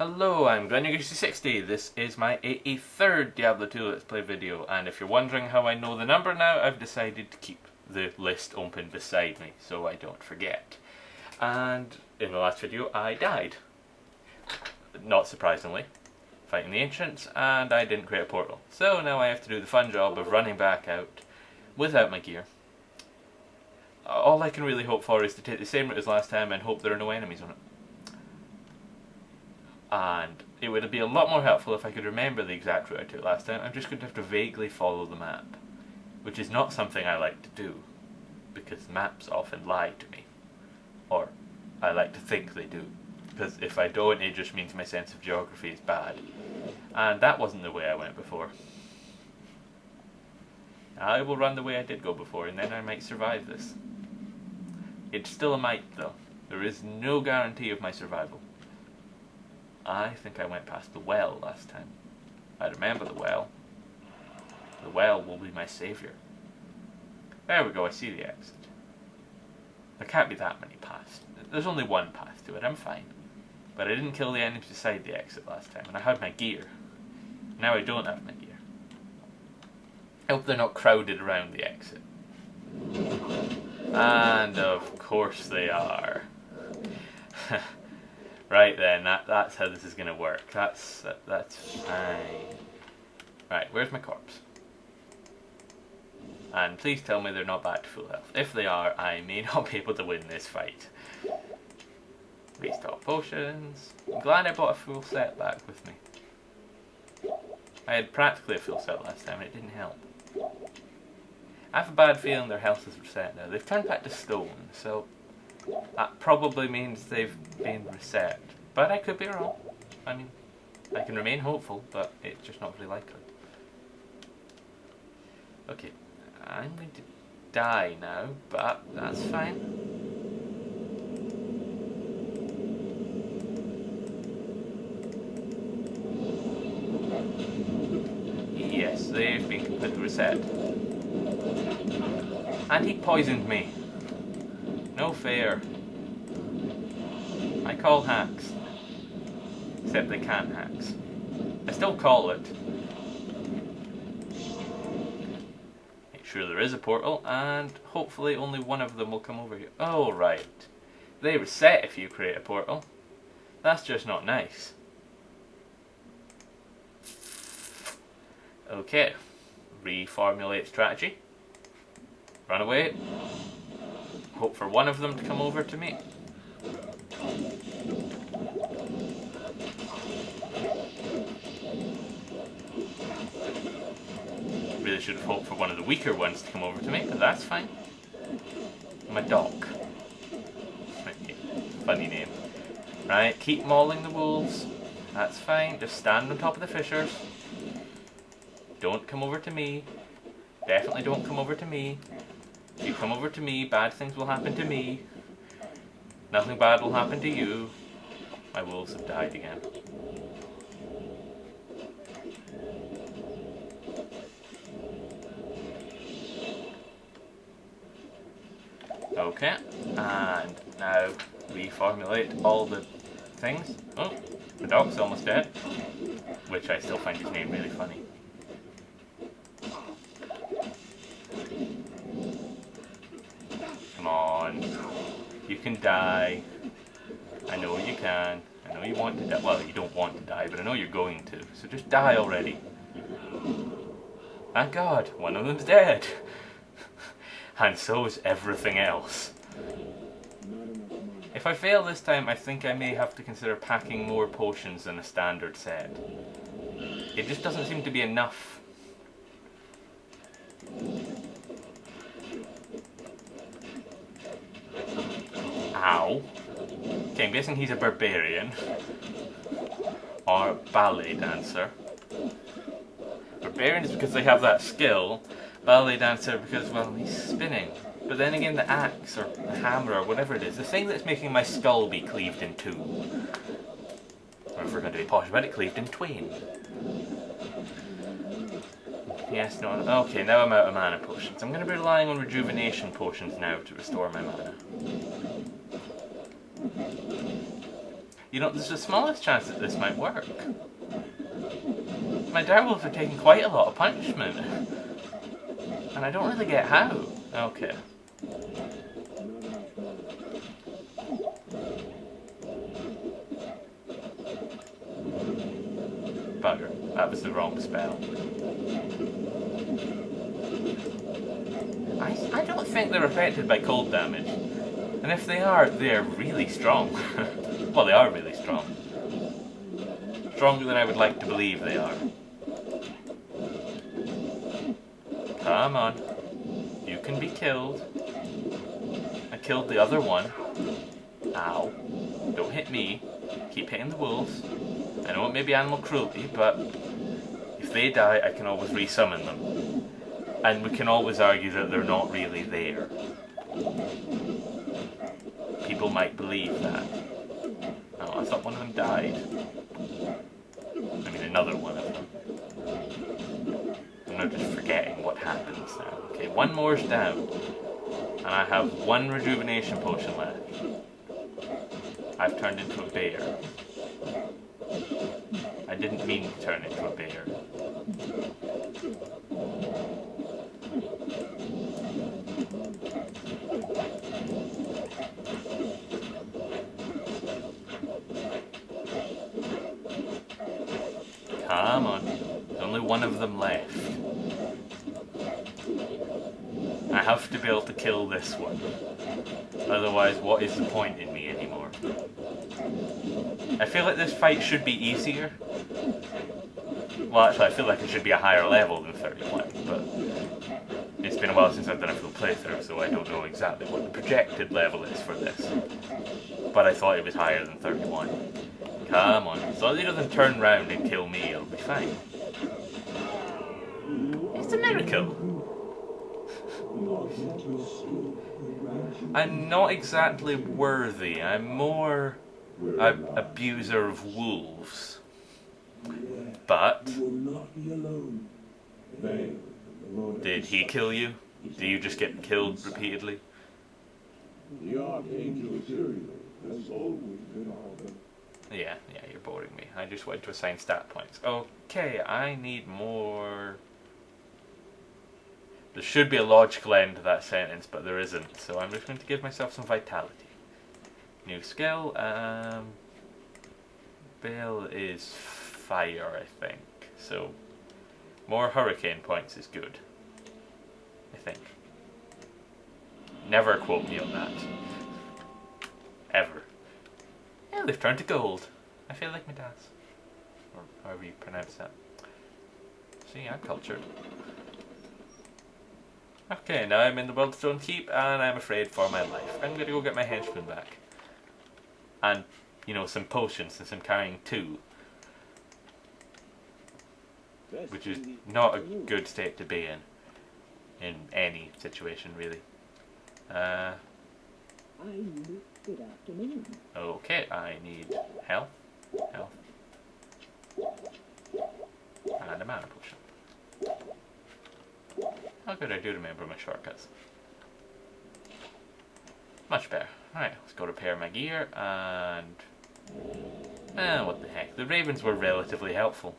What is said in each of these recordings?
Hello, I'm GlenUGC60. This is my 83rd Diablo 2 Let's Play video, and if you're wondering how I know the number now, I've decided to keep the list open beside me so I don't forget. And in the last video I died. Not surprisingly, fighting the Ancients, and I didn't create a portal. So now I have to do the fun job of running back out without my gear. All I can really hope for is to take the same route as last time and hope there are no enemies on it. And it would be a lot more helpful if I could remember the exact route I took last time. I'm just going to have to vaguely follow the map, which is not something I like to do, because maps often lie to me. Or, I like to think they do, because if I don't, it just means my sense of geography is bad. And that wasn't the way I went before. I will run the way I did go before, and then I might survive this. It's still a might, though. There is no guarantee of my survival. I think I went past the well last time. I remember the well. The well will be my saviour. There we go, I see the exit. There can't be that many paths. There's only one path to it, I'm fine. But I didn't kill the enemies beside the exit last time, and I had my gear. Now I don't have my gear. I hope they're not crowded around the exit. And of course they are. Right then, that's how this is going to work. That's fine. Right, where's my corpse? And please tell me they're not back to full health. If they are, I may not be able to win this fight. Restock potions. I'm glad I bought a full set back with me. I had practically a full set last time and it didn't help. I have a bad feeling their health is reset now. They've turned back to stone, so that probably means they've been reset. But I could be wrong. I mean, I can remain hopeful, but it's just not very likely. Okay, I'm going to die now, but that's fine. Yes, they've been completely reset. And he poisoned me. No fair. I call hacks. Except they can't hacks. I still call it. Make sure there is a portal, and hopefully only one of them will come over here. Oh, right. They reset if you create a portal. That's just not nice. Okay. Reformulate strategy. Run away. Hope for one of them to come over to me. Really should have hoped for one of the weaker ones to come over to me, but that's fine. My dog. Funny name. Right, keep mauling the wolves. That's fine. Just stand on top of the fishers. Don't come over to me. Definitely don't come over to me. If you come over to me, bad things will happen to me. Nothing bad will happen to you. My wolves have died again. Okay, and now reformulate all the things. Oh, the dog's almost dead. Which I still find his name really funny. Come on. You can die. I know you can. I know you want to die. Well, you don't want to die, but I know you're going to. So just die already. Thank God, one of them's dead. And so is everything else. If I fail this time, I think I may have to consider packing more potions than a standard set. It just doesn't seem to be enough. Ow. Okay, I'm guessing he's a barbarian. Or ballet dancer. Barbarians because they have that skill. Ballet dancer because, well, he's spinning. But then again, the axe, or the hammer, or whatever it is, the thing that's making my skull be cleaved in two. Or if we're going to be posh about it, cleaved in twain. Yes, no, okay, now I'm out of mana potions. I'm going to be relying on rejuvenation potions now to restore my mana. You know, there's the smallest chance that this might work. My direwolves are taking quite a lot of punishment. And I don't really get how. Okay. Bugger. That was the wrong spell. I don't think they're affected by cold damage. And if they are, they're really strong. Well, they are really strong. Stronger than I would like to believe they are. Come on. You can be killed. I killed the other one. Ow. Don't hit me. Keep hitting the wolves. I know it may be animal cruelty, but if they die, I can always resummon them. And we can always argue that they're not really there. People might believe that. Oh, I thought one of them died. I mean, another one of them. I'm not just forgetting what happens now. Okay, one more's down. And I have one rejuvenation potion left. I've turned into a bear. I didn't mean to turn into a bear. Come on. There's only one of them left. I have to be able to kill this one. Otherwise, what is the point in me anymore? I feel like this fight should be easier. Well, actually, I feel like it should be a higher level than 31, but it's been a while since I've done a full playthrough, so I don't know exactly what the projected level is for this. But I thought it was higher than 31. Come on, as long as he doesn't turn around and kill me, it'll be fine. It's a miracle! I'm not exactly worthy, I'm more an abuser of wolves. But did he kill you? Do you just get killed repeatedly? Yeah, you're boring me. I just wanted to assign stat points. Okay, I need more. There should be a logical end to that sentence, but there isn't, so I'm just going to give myself some vitality. New skill, Bill is fire, I think. So, more hurricane points is good. I think. Never quote me on that. Ever. Yeah, they've turned to gold. I feel like my dad's. Or however you pronounce that. See, I'm cultured. Okay, now I'm in the Worldstone Keep and I'm afraid for my life. I'm gonna go get my henchman back. And, you know, some potions since I'm carrying 2. Which is not a good state to be in any situation, really. Okay, I need health, and a mana potion. How could I do to remember my shortcuts? Much better. Alright, let's go repair my gear, and what the heck. The ravens were relatively helpful.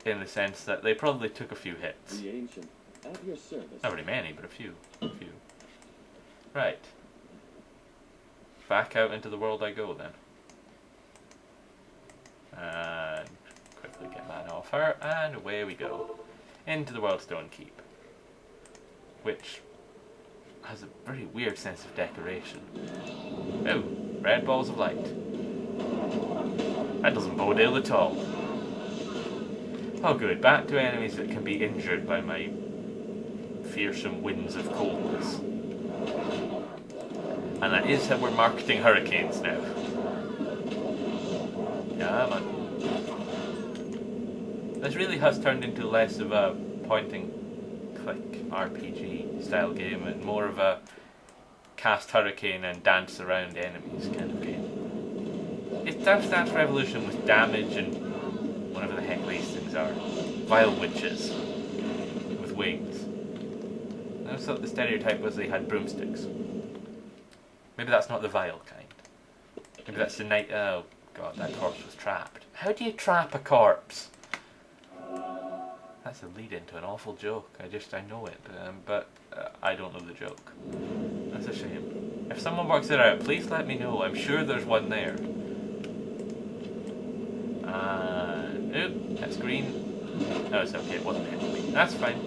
In the sense that they probably took a few hits. Not very many, but a few. Right. Back out into the world I go then. And quickly get mana off her, and away we go. Into the Worldstone Keep. Which has a very weird sense of decoration. Oh, red balls of light. That doesn't bode ill at all. Oh good, back to enemies that can be injured by my fearsome winds of coldness. And that is how we're marketing hurricanes now. Yeah, man. This really has turned into less of a point-and-click RPG style game and more of a cast hurricane and dance around enemies kind of game. It's Dance Dance Revolution with damage and whatever the heck these things are. Vile witches with wings. I always thought the stereotype was they had broomsticks. Maybe that's not the vile kind. Maybe that's the night. Oh god, that corpse was trapped. How do you trap a corpse? That's a lead into an awful joke. I know it, but I don't know the joke. That's a shame. If someone works it out, please let me know. I'm sure there's one there. Oop, that's green. No, it's okay. It wasn't meant to be. That's fine.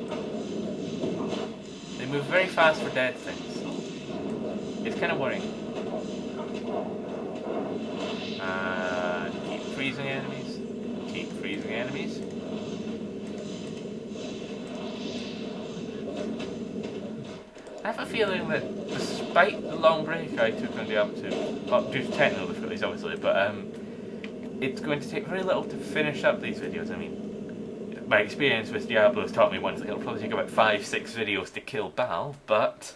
They move very fast for dead things. It's kind of worrying. Keep freezing enemies. Keep freezing enemies. I have a feeling that despite the long break I took on Diablo 2, well, due to technical difficulties obviously, but it's going to take very little to finish up these videos. I mean, my experience with Diablo has taught me one thing. It'll probably take about 5-6 videos to kill Baal, but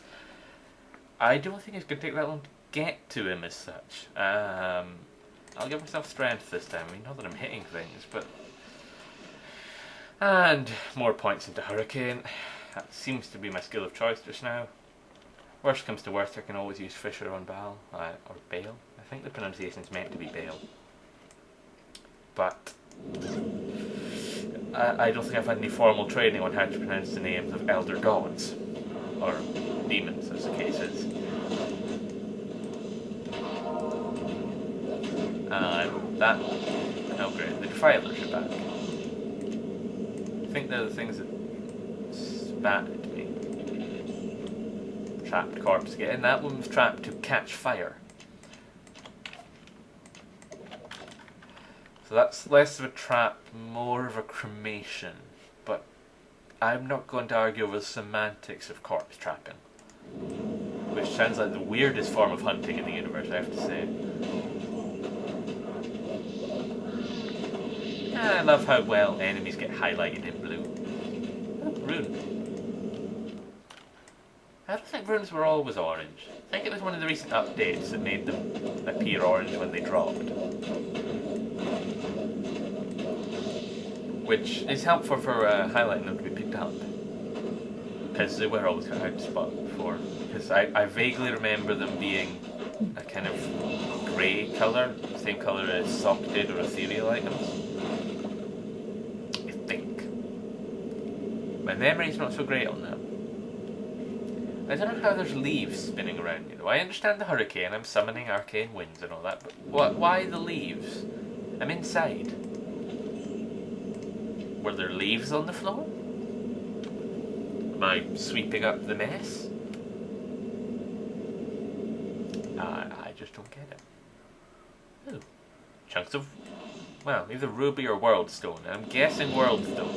I don't think it's going to take that long to get to him as such. I'll give myself strength this time. I mean, not that I'm hitting things, but... And more points into Hurricane. That seems to be my skill of choice just now. Worst comes to worst, I can always use Fisher on Baal, or Bale. I think the pronunciation's meant to be Bale. But I don't think I've had any formal training on how to pronounce the names of elder gods, or demons as the case is. That, oh great, the Defilers are back. I think they're the things that spat at me. Trapped corpse again. That one was trapped to catch fire. So that's less of a trap, more of a cremation. But I'm not going to argue over the semantics of corpse trapping, which sounds like the weirdest form of hunting in the universe, I have to say. And I love how well enemies get highlighted in blue. Oh, rune. I don't think runes were always orange. I think it was one of the recent updates that made them appear orange when they dropped. Which is helpful for highlighting them to be picked up. Because they were always kind of hard to spot before. Because I vaguely remember them being a kind of grey colour, same colour as socketed or ethereal items. My memory's not so great on that. I don't know how there's leaves spinning around, you know. I understand the hurricane, I'm summoning arcane winds and all that, but why the leaves? I'm inside. Were there leaves on the floor? Am I sweeping up the mess? I just don't get it. Ooh. Chunks of, well, either ruby or world stone. I'm guessing world stone.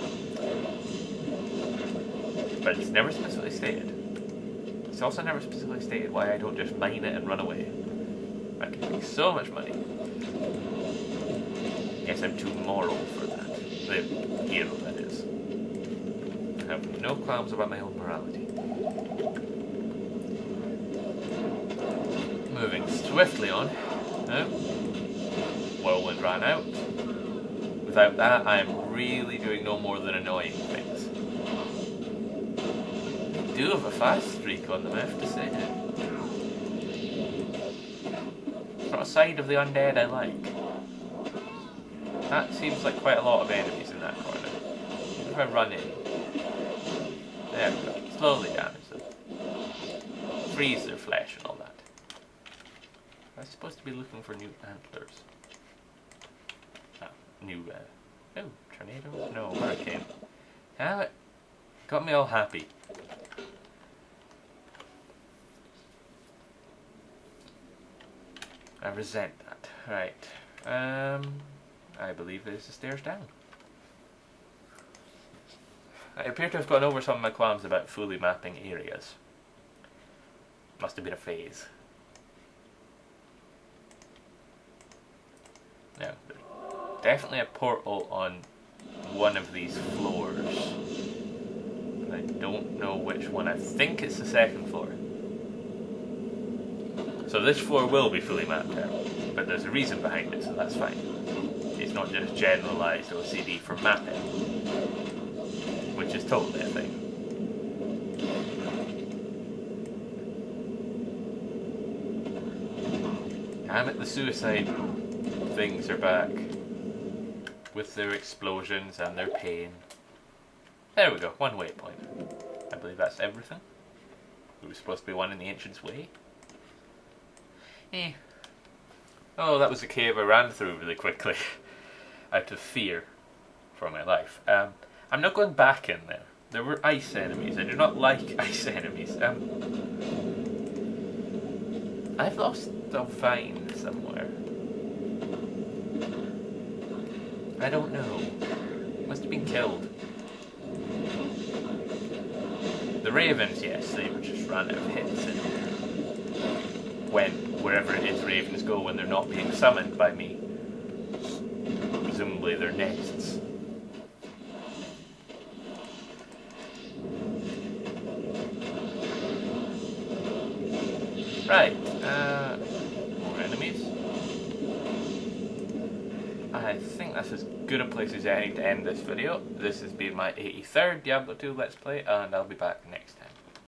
But it's never specifically stated. It's also never specifically stated why I don't just mine it and run away. I can make so much money. Guess I'm too moral for that. The hero, that is. I have no qualms about my own morality. Moving swiftly on. No. Whirlwind ran out. Without that, I'm really doing no more than annoying things. I do have a fast streak on them, I have to say. It's not a side of the undead I like. That seems like quite a lot of enemies in that corner. Even if I run in. There we go. Slowly damage them. Freeze their flesh and all that. I'm supposed to be looking for new antlers. New, oh, tornado? No, hurricane. Damn it. Got me all happy. I resent that. Right. I believe there's the stairs down. I appear to have gone over some of my qualms about fully mapping areas. Must have been a phase. Now, there's definitely a portal on one of these floors. But I don't know which one. I think it's the second floor. So this floor will be fully mapped out, but there's a reason behind it, so that's fine. It's not just generalised OCD for mapping, which is totally a thing. Damn it, the suicide things are back. With their explosions and their pain. There we go, one waypoint. I believe that's everything. There was supposed to be one in the Ancient's Way. Oh, that was a cave I ran through really quickly. Out of fear for my life. I'm not going back in there. There were ice enemies. I do not like ice enemies. I've lost the vine somewhere. I don't know. Must have been killed. The ravens, yes, they would just run out of hits and wherever it is ravens go when they're not being summoned by me. Presumably their nests. Right, more enemies. I think that's as good a place as any to end this video. This has been my 83rd Diablo 2 Let's Play, and I'll be back next time.